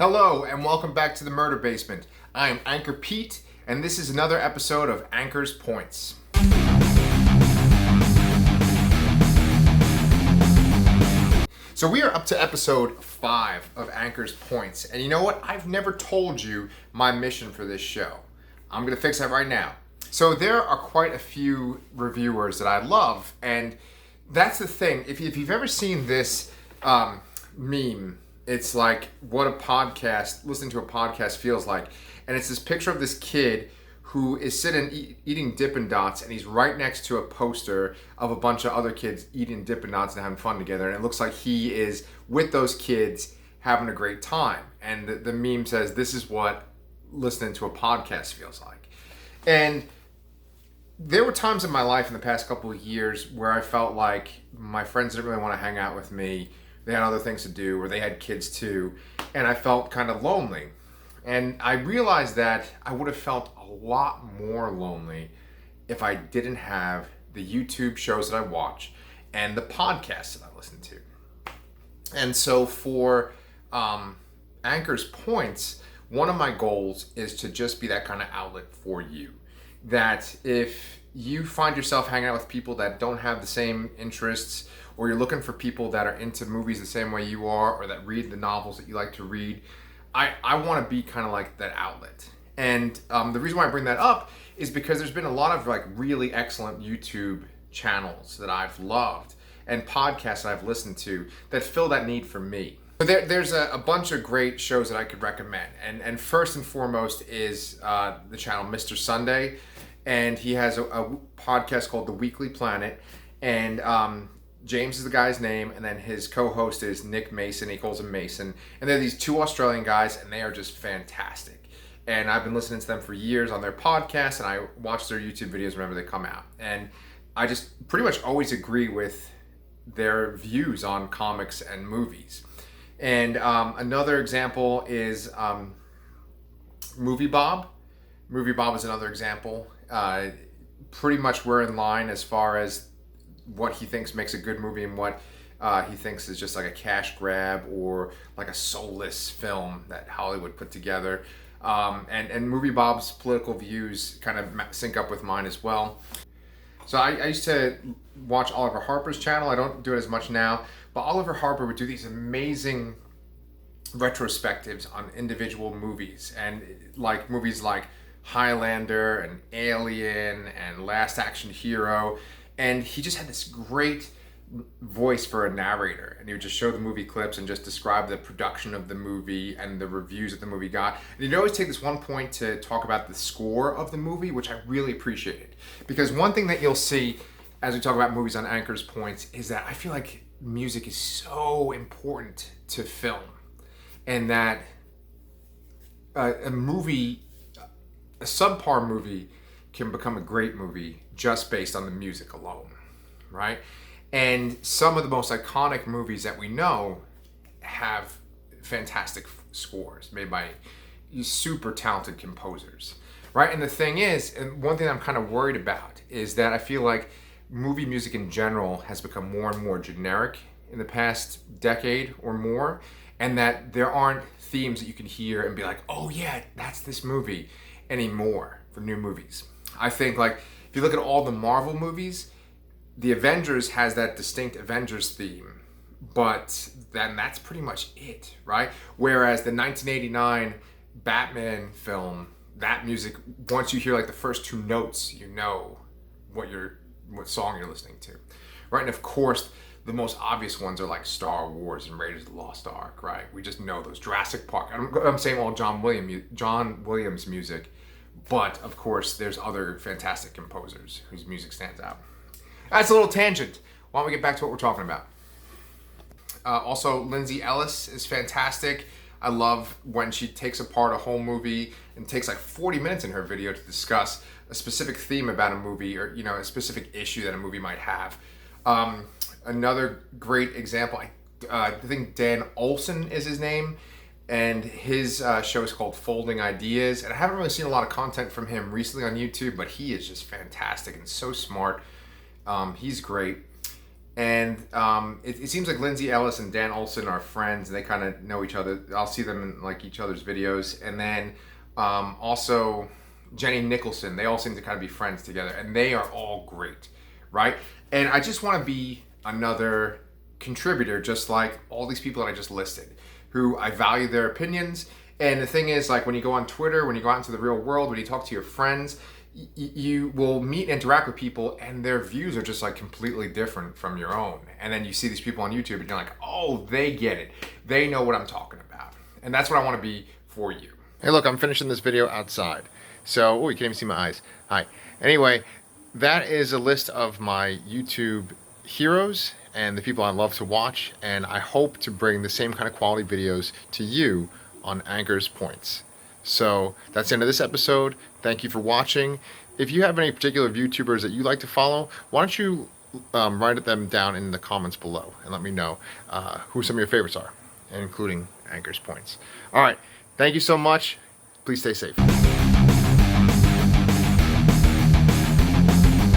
Hello and welcome back to the Murder Basement. I am Anchor Pete and this is another episode of Anchor's Points. So we are up to episode 5 of Anchor's Points, and you know what? I've never told you my mission for this show. I'm going to fix that right now. So there are quite a few reviewers that I love, and that's the thing. If you've ever seen this meme, it's like what listening to a podcast feels like. And it's this picture of this kid who is sitting eating Dippin' Dots, and he's right next to a poster of a bunch of other kids eating Dippin' Dots and having fun together. And it looks like he is with those kids having a great time. And the meme says, this is what listening to a podcast feels like. And there were times in my life in the past couple of years where I felt like my friends didn't really want to hang out with me. They had other things to do, or they had kids too, and I felt kind of lonely. And I realized that I would have felt a lot more lonely if I didn't have the YouTube shows that I watch and the podcasts that I listen to. And so for Anchor's Points, one of my goals is to just be that kind of outlet for you. That if you find yourself hanging out with people that don't have the same interests, or you're looking for people that are into movies the same way you are, or that read the novels that you like to read, I want to be kind of like that outlet. And the reason why I bring that up is because there's been a lot of like really excellent YouTube channels that I've loved and podcasts that I've listened to that fill that need for me. But there's a bunch of great shows that I could recommend. And first and foremost is the channel Mr. Sunday. And he has a podcast called The Weekly Planet. And James is the guy's name, and then his co-host is Nick Mason. He calls him Mason. And they're these two Australian guys, and they are just fantastic. And I've been listening to them for years on their podcast, and I watch their YouTube videos whenever they come out. And I just pretty much always agree with their views on comics and movies. And another example is Movie Bob. Movie Bob is another example. Pretty much we're in line as far as what he thinks makes a good movie and what he thinks is just like a cash grab or like a soulless film that Hollywood put together. And Movie Bob's political views kind of sync up with mine as well. So I used to watch Oliver Harper's channel. I don't do it as much now, but Oliver Harper would do these amazing retrospectives on individual movies, and like movies like Highlander and Alien and Last Action Hero. And he just had this great voice for a narrator, and he would just show the movie clips and just describe the production of the movie and the reviews that the movie got. And he'd always take this one point to talk about the score of the movie, which I really appreciated. Because one thing that you'll see as we talk about movies on Anchor's Points is that I feel like music is so important to film, and that a subpar movie can become a great movie just based on the music alone, right? And some of the most iconic movies that we know have fantastic scores made by super talented composers, right? And the thing is, and one thing I'm kind of worried about is that I feel like movie music in general has become more and more generic in the past decade or more, and that there aren't themes that you can hear and be like, oh yeah, that's this movie anymore for new movies. I think like if you look at all the Marvel movies, the Avengers has that distinct Avengers theme, but then that's pretty much it, right? Whereas the 1989 Batman film, that music, once you hear like the first two notes, you know what song you're listening to, right? And of course, the most obvious ones are like Star Wars and Raiders of the Lost Ark, right? We just know those. Jurassic Park. I'm saying all John Williams music, but of course, there's other fantastic composers whose music stands out. That's a little tangent. Why don't we get back to what we're talking about? Also, Lindsay Ellis is fantastic. I love when she takes apart a whole movie and takes like 40 minutes in her video to discuss a specific theme about a movie, or a specific issue that a movie might have. Another great example, I think Dan Olson is his name, and his show is called Folding Ideas. And I haven't really seen a lot of content from him recently on YouTube, but he is just fantastic and so smart. He's great. And it seems like Lindsay Ellis and Dan Olson are friends, and they kind of know each other. I'll see them in like each other's videos. And then also Jenny Nicholson, they all seem to kind of be friends together, and they are all great, right? And I just want to be another contributor, just like all these people that I just listed, who I value their opinions. And the thing is, like, when you go on Twitter, when you go out into the real world, when you talk to your friends, you will meet and interact with people, and their views are just like completely different from your own. And then you see these people on YouTube, and you're like, oh, they get it. They know what I'm talking about. And that's what I want to be for you. Hey, look, I'm finishing this video outside. So, oh, you can't even see my eyes. Hi. Anyway, that is a list of my YouTube heroes and the people I love to watch. And I hope to bring the same kind of quality videos to you on Anchor's Points. So that's the end of this episode. Thank you for watching. If you have any particular YouTubers that you like to follow, why don't you write them down in the comments below and let me know who some of your favorites are, including Anchor's Points. All right. Thank you so much. Please stay safe.